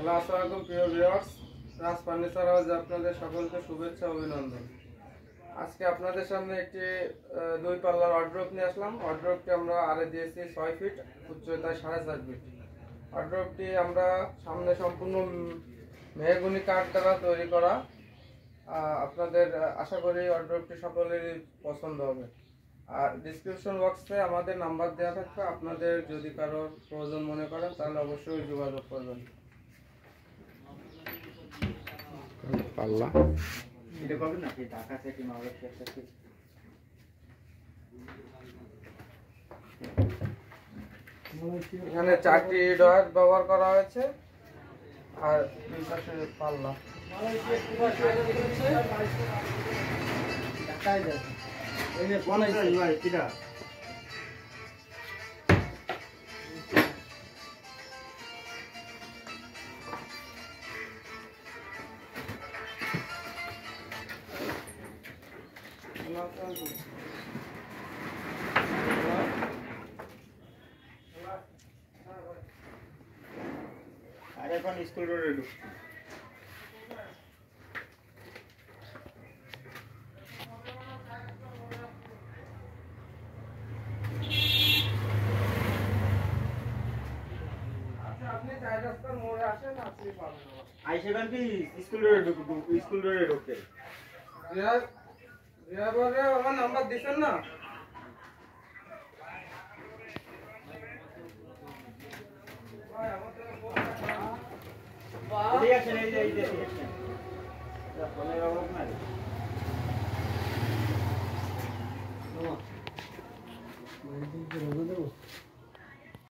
Hello, আসসালামু আলাইকুম প্রিয় ভিউয়ার্স। রাজ ফার্নিচার হাউসে আপনাদের সকলকে শুভেচ্ছা অভিনন্দন। আজকে আপনাদের সামনে একটি দুই পাল্লার ওয়ার্ড্রোব নিয়ে আসলাম। ওয়ার্ড্রোবটি আমরা আরে দিয়েছি 6 ফিট, উচ্চতায় 4.5 ফিট। ওয়ার্ড্রোবটি আমরা সামনে সম্পূর্ণ মেহগনি কাঠ দ্বারা তৈরি করা। আপনাদের আশা করি ওয়ার্ড্রোবটি সকলেরই পছন্দ হবে। আর ডিসক্রিপশন বক্সে আমাদের নাম্বার দেওয়া থাকবে, আপনাদের যদি কারো প্রয়োজন মনে করেন তাহলে অবশ্যই যোগাযোগ করবেন। পাল্লা এটা কবে নাকি ঢাকা থেকে মালয়েশিয়া থেকে এখানে 4টি ডয়ার ব্যবহার করা হয়েছে আর দুই পাশে পাল্লা। আর এখন স্কুল রোডে ঢুকছি। আইসেবেন কি স্কুল রোডে ঢুকতে আমার নাম্বার দিচ্ছেন না? ঠিক আছে, এই যে ফোনের অভাব নাই।